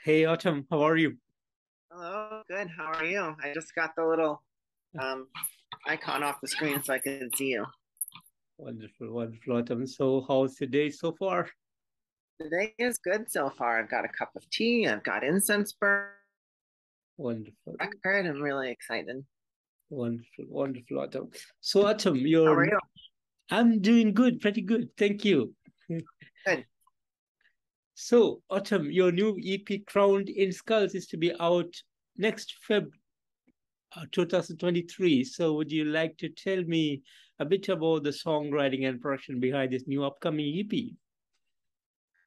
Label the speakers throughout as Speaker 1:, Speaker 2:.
Speaker 1: Hey Autumn, how are you?
Speaker 2: Hello, good. How are you? I just got the little um, icon off the screen so I can see you.
Speaker 1: Wonderful, wonderful Autumn. So, how's your day so far?
Speaker 2: The day is good so far. I've got a cup of tea. I've got incense burn
Speaker 1: Wonderful,
Speaker 2: record. I'm really excited.
Speaker 1: wonderful, wonderful Autumn. So, Autumn,
Speaker 2: How are you?
Speaker 1: I'm doing good, pretty good, thank you.
Speaker 2: Good.
Speaker 1: So, Autumn, your new EP Crowned in Skulls is to be out next Feb 2023. So, would you like to tell me a bit about the songwriting and production behind this new upcoming EP?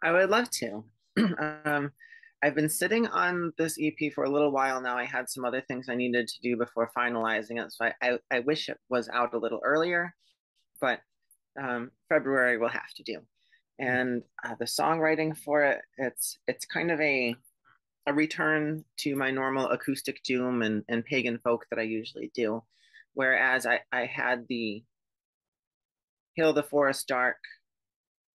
Speaker 2: I would love to. um, I've been sitting on this EP for a little while now. I had some other things I needed to do before finalizing it, so I wish it was out a little earlier, but February will have to do. And the songwriting for it, it's kind of a return to my normal acoustic doom and pagan folk that I usually do. Whereas I had the Hail the Forest Dark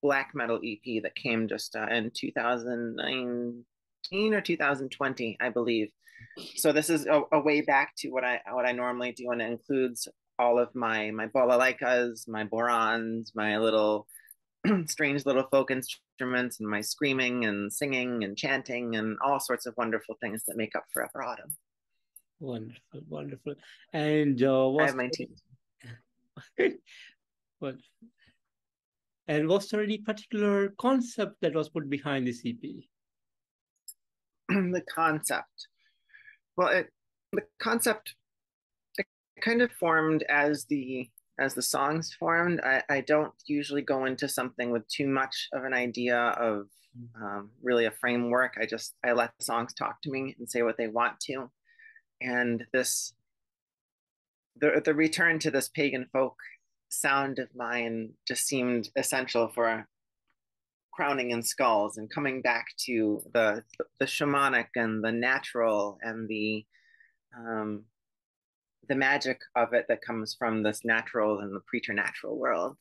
Speaker 2: black metal EP that came just in 2019 or 2020, I believe. So this is a way back to what I normally do, and it includes all of my balalaikas, my borans, my little strange little folk instruments, and my screaming and singing and chanting and all sorts of wonderful things that make up Forever Autumn.
Speaker 1: Wonderful, wonderful. And
Speaker 2: I
Speaker 1: was
Speaker 2: have my team.
Speaker 1: what and was there any particular concept that was put behind the CP?
Speaker 2: The concept. Well, the concept it kind of formed as the songs formed. I don't usually go into something with too much of an idea of really a framework. I let the songs talk to me and say what they want to. And the return to this pagan folk sound of mine just seemed essential for crowning in skulls and coming back to the shamanic and the natural and um, the magic of it that comes from this natural and the preternatural world.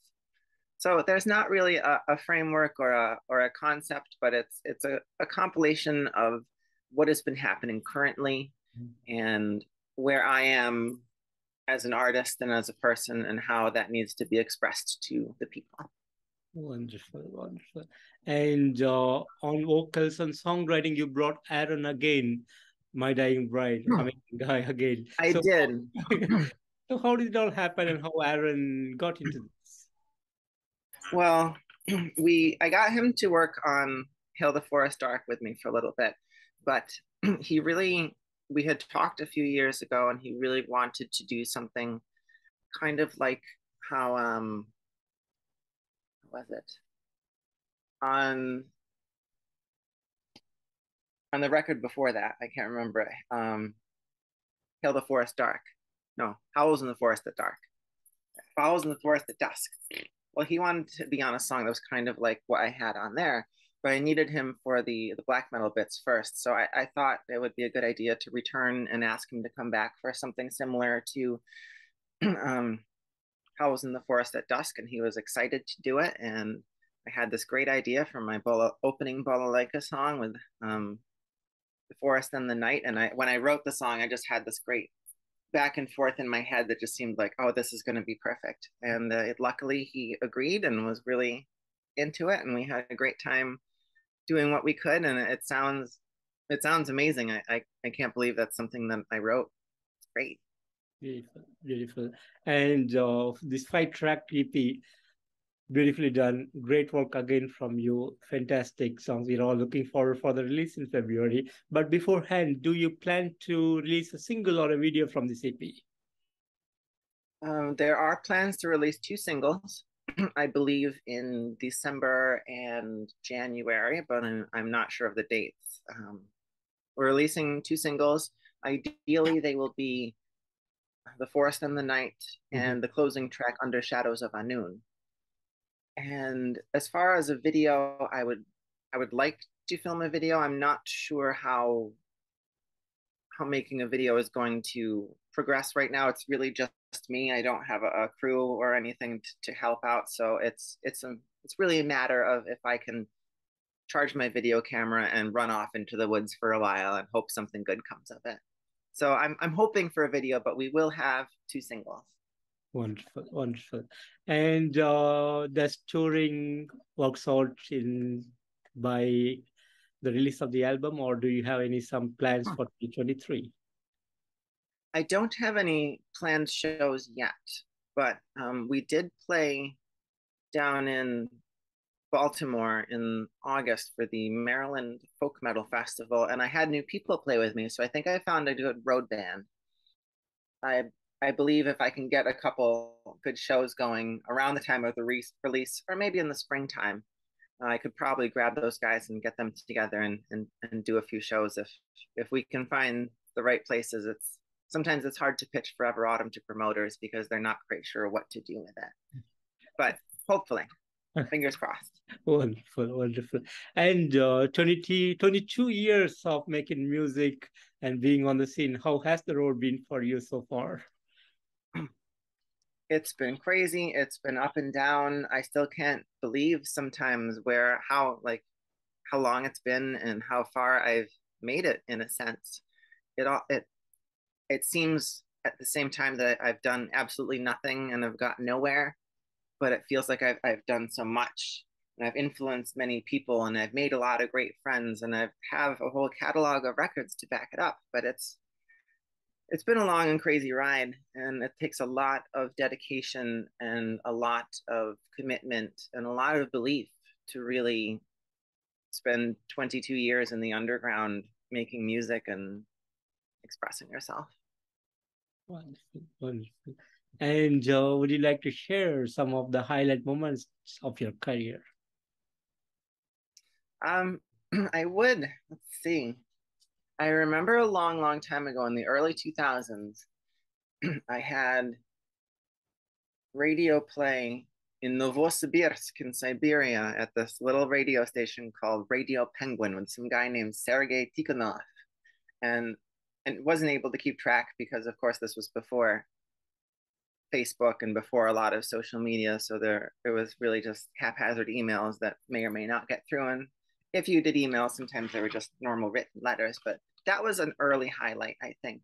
Speaker 2: So there's not really a framework or a concept, but it's a compilation of what has been happening currently and where I am as an artist and as a person and how that needs to be expressed to the people.
Speaker 1: Wonderful, wonderful. And on vocals and songwriting, you brought Aaron again, my dying bride, amazing guy again.
Speaker 2: I did.
Speaker 1: So how did it all happen and how Aaron got into this?
Speaker 2: Well, we I got him to work on Hail the Forest Dark with me for a little bit, but he really we had talked a few years ago and he really wanted to do something kind of like how what was it? On on the record before that, I can't remember it. Hail the Forest Dark. No, Howls in the Forest at Dark. Howls in the Forest at Dusk. Well, he wanted to be on a song that was kind of like what I had on there, but I needed him for the black metal bits first. So I thought it would be a good idea to return and ask him to come back for something similar to um, Howls in the Forest at Dusk, and he was excited to do it. And I had this great idea for my opening balalaika song with the forest and the night. And when I wrote the song, I just had this great back and forth in my head that just seemed like, oh, this is going to be perfect. And luckily, he agreed and was really into it, and we had a great time doing what we could. And it sounds amazing. I can't believe that's something that I wrote. It's great.
Speaker 1: Beautiful, beautiful. And this five-track EP, beautifully done. Great work again from you. Fantastic songs. We're all looking forward for the release in February. But beforehand, do you plan to release a single or a video from this EP?
Speaker 2: There are plans to release two singles, I believe, in December and January, but I'm not sure of the dates. We're releasing two singles. Ideally, they will be The Forest and the Night
Speaker 1: Mhm.
Speaker 2: and the closing track Under Shadows of Anun. And as far as a video, I would like to film a video. I'm not sure how making a video is going to progress right now. It's really just me. I don't have a crew or anything to help out, so it's really a matter of if I can charge my video camera and run off into the woods for a while and hope something good comes of it. So I'm hoping for a video, but we will have 2 singles.
Speaker 1: Wonderful, wonderful. And does touring works out in by the release of the album, or do you have some plans for 2023?
Speaker 2: I don't have any planned shows yet, but we did play down in Baltimore in August for the Maryland Folk Metal Festival, and I had new people play with me, so I think I found a good road band. I I believe if I can get a couple good shows going around the time of the release, or maybe in the springtime, I could probably grab those guys and get them together and do a few shows if we can find the right places. Sometimes it's hard to pitch Forever Autumn to promoters because they're not quite sure what to do with it. But hopefully, fingers crossed.
Speaker 1: Wonderful, wonderful. And 22 years of making music and being on the scene, how has the road been for you so far?
Speaker 2: It's been crazy. It's been up and down. I still can't believe sometimes how long it's been and how far I've made it in a sense. It seems at the same time that I've done absolutely nothing and I've got nowhere, but it feels like I've done so much and I've influenced many people and I've made a lot of great friends and I have a whole catalog of records to back it up. But it's been a long and crazy ride, and it takes a lot of dedication and a lot of commitment and a lot of belief to really spend 22 years in the underground making music and expressing yourself.
Speaker 1: Wonderful, wonderful. And would you like to share some of the highlight moments of your career?
Speaker 2: I would. Let's see. I remember a long, long time ago in the early 2000s, I had radio play in Novosibirsk in Siberia at this little radio station called Radio Penguin with some guy named Sergei Tikhonov. And wasn't able to keep track because, of course, this was before Facebook and before a lot of social media. So it was really just haphazard emails that may or may not get through. And if you did email, sometimes they were just normal written letters. But that was an early highlight, I think.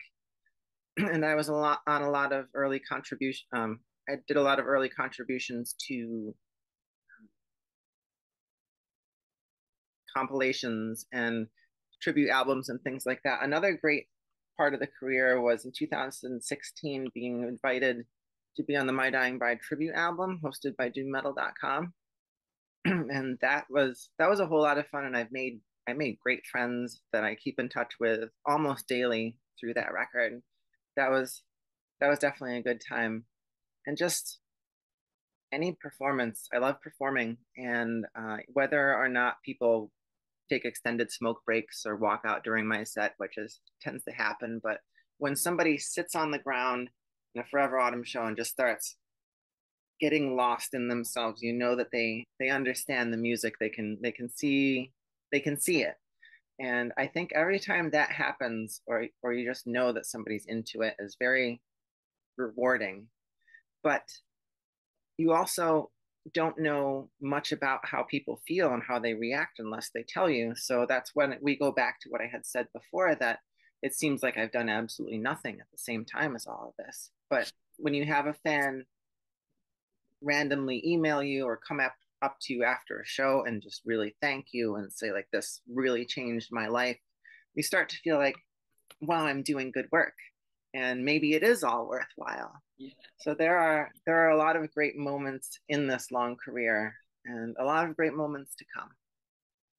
Speaker 2: And I was on a lot of early contribution. I did a lot of early contributions to compilations and tribute albums and things like that. Another great part of the career was in 2016 being invited to be on the My Dying Bride tribute album hosted by doommetal.com. And that was a whole lot of fun, and I made great friends that I keep in touch with almost daily through that record. That was definitely a good time. And just any performance, I love performing, and whether or not people take extended smoke breaks or walk out during my set, which tends to happen, but when somebody sits on the ground in a Forever Autumn show and just starts getting lost in themselves, you know that they understand the music. They can see it. And I think every time that happens, or you just know that somebody's into it, is very rewarding. But you also don't know much about how people feel and how they react unless they tell you. So that's when we go back to what I had said before, that it seems like I've done absolutely nothing at the same time as all of this. But when you have a fan randomly email you or come up to you after a show and just really thank you and say, like, this really changed my life, you start to feel like, wow, I'm doing good work, and maybe it is all worthwhile.
Speaker 1: Yeah.
Speaker 2: So there are a lot of great moments in this long career and a lot of great moments to come.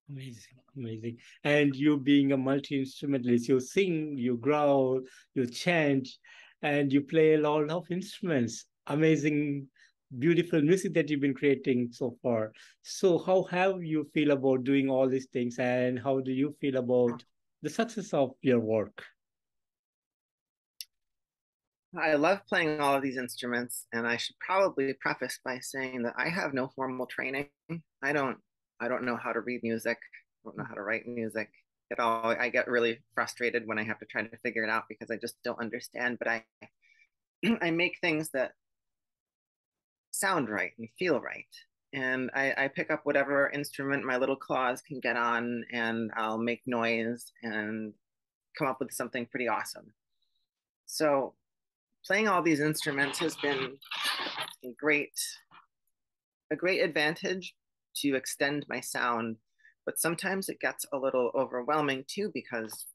Speaker 1: Amazing, amazing. And you being a multi-instrumentalist, you sing, you growl, you chant, and you play a lot of instruments. Amazing, beautiful music that you've been creating so far. So how have you feel about doing all these things, and how do you feel about the success of your work?
Speaker 2: I love playing all of these instruments, and I should probably preface by saying that I have no formal training. I don't I don't know how to read music. I don't know how to write music at all. I get really frustrated when I have to try to figure it out because I just don't understand. But I make things that sound right and feel right. and I pick up whatever instrument my little claws can get on, and I'll make noise and come up with something pretty awesome. So playing all these instruments has been a great advantage to extend my sound, but sometimes it gets a little overwhelming too because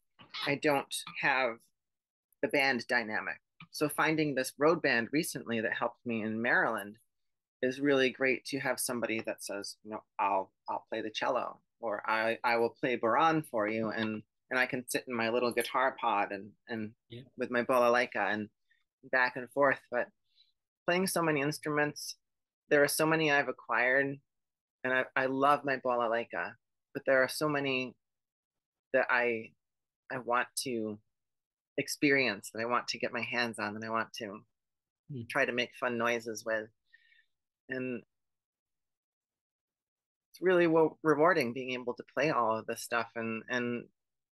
Speaker 2: I don't have the band dynamic. So finding this road band recently that helped me in Maryland is really great to have somebody that says, you know, I'll play the cello, or I will play baran for you, and I can sit in my little guitar pod and
Speaker 1: Yeah.
Speaker 2: with my balalaika and back and forth. But playing so many instruments, there are so many I've acquired, and I love my balalaika, but there are so many that I want to experience, that I want to get my hands on, that I want to try to make fun noises with. And it's really rewarding being able to play all of this stuff, and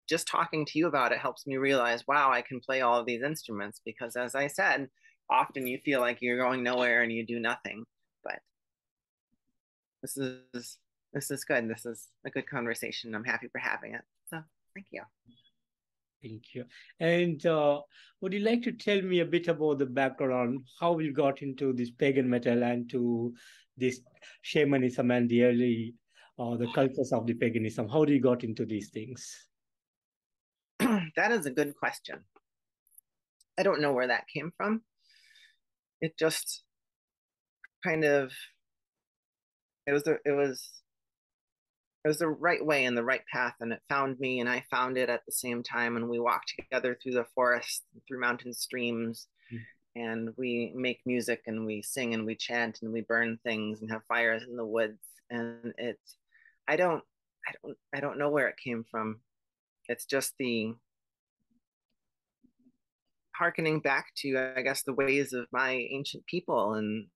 Speaker 2: just talking to you about it helps me realize, wow, I can play all of these instruments, because as I said, often you feel like you're going nowhere and you do nothing. But this is good. This is a good conversation. I'm happy for having it. So thank you.
Speaker 1: Thank you. And would you like to tell me a bit about the background, how you got into this pagan metal and to this shamanism and the early, the cultures of the paganism? How do you got into these things?
Speaker 2: That is a good question. I don't know where that came from. It just kind of it was the right way and the right path, and it found me and I found it at the same time, and we walked together through the forest, through mountain streams, and we make music and we sing and we chant and we burn things and have fires in the woods. And it's I don't I don't know where it came from. It's just the harkening back to, I guess, the ways of my ancient people, and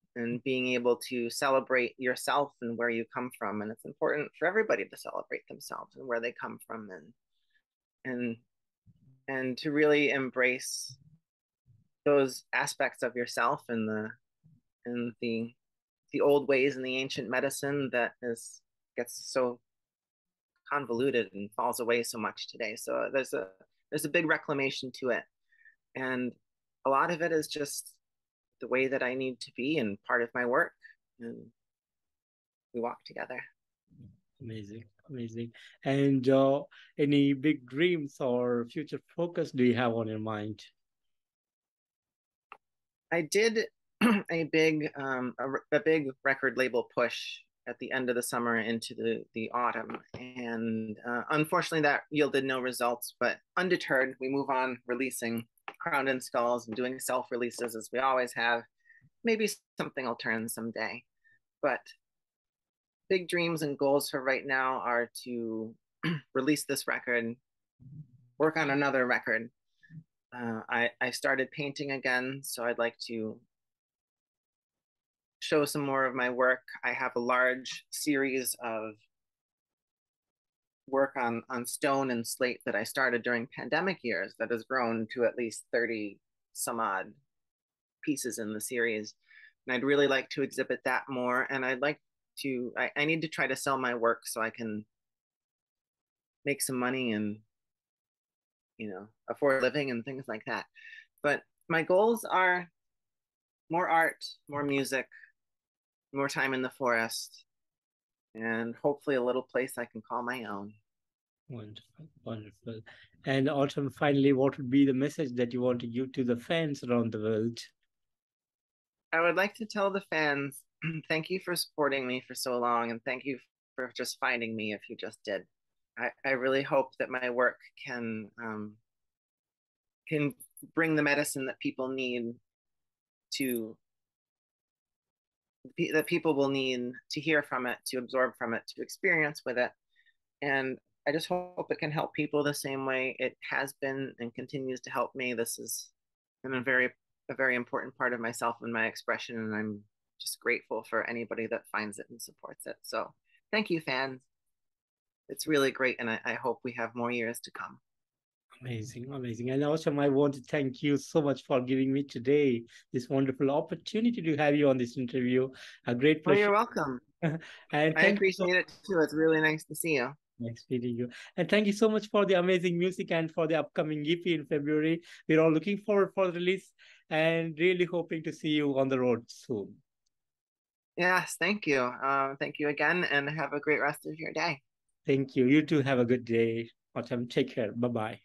Speaker 2: being able to celebrate yourself and where you come from. And it's important for everybody to celebrate themselves and where they come from, and and to really embrace those aspects of yourself, and the old ways and the ancient medicine that is gets so convoluted and falls away so much today. So there's a big reclamation to it, and a lot of it is just the way that I need to be and part of my work, and we walk together.
Speaker 1: Amazing, amazing. And any big dreams or future focus do you have on your mind?
Speaker 2: I did a big record label push at the end of the summer into the autumn, and unfortunately that yielded no results. But undeterred, we move on, releasing Crowned and Skulls and doing self releases as we always have. Maybe something will turn someday, but big dreams and goals for right now are to release this record, work on another record. I started painting again, so I'd like to show some more of my work. I have a large series of work on stone and slate that I started during pandemic years that has grown to at least 30 some odd pieces in the series. And I'd really like to exhibit that more. And I'd like to, I need to try to sell my work so I can make some money and, you know, afford a living and things like that. But my goals are more art, more music, more time in the forest, and hopefully a little place I can call my own.
Speaker 1: Wonderful, wonderful. And Autumn, finally, what would be the message that you want to give to the fans around the world?
Speaker 2: I would like to tell the fans, thank you for supporting me for so long, and thank you for just finding me if you just did. I really hope that my work can bring the medicine that people need to that people will need to hear from it, to absorb from it, to experience with it. And I just hope it can help people the same way it has been and continues to help me. This is a very important part of myself and my expression, and I'm just grateful for anybody that finds it and supports it. So thank you, fans. It's really great, and I hope we have more years to come.
Speaker 1: Amazing, amazing. And also, I want to thank you so much for giving me today this wonderful opportunity to have you on this interview. A great
Speaker 2: Well,
Speaker 1: pleasure.
Speaker 2: you're welcome.
Speaker 1: And
Speaker 2: I
Speaker 1: thank you so
Speaker 2: appreciate it too. It's really nice to see you.
Speaker 1: Nice meeting you. And thank you so much for the amazing music and for the upcoming EP in February. We're all looking forward for the release and really hoping to see you on the road soon.
Speaker 2: Yes, thank you. Thank you again, and have a great rest of your day.
Speaker 1: Thank you. You too have a good day. Autumn. Take care. Bye bye.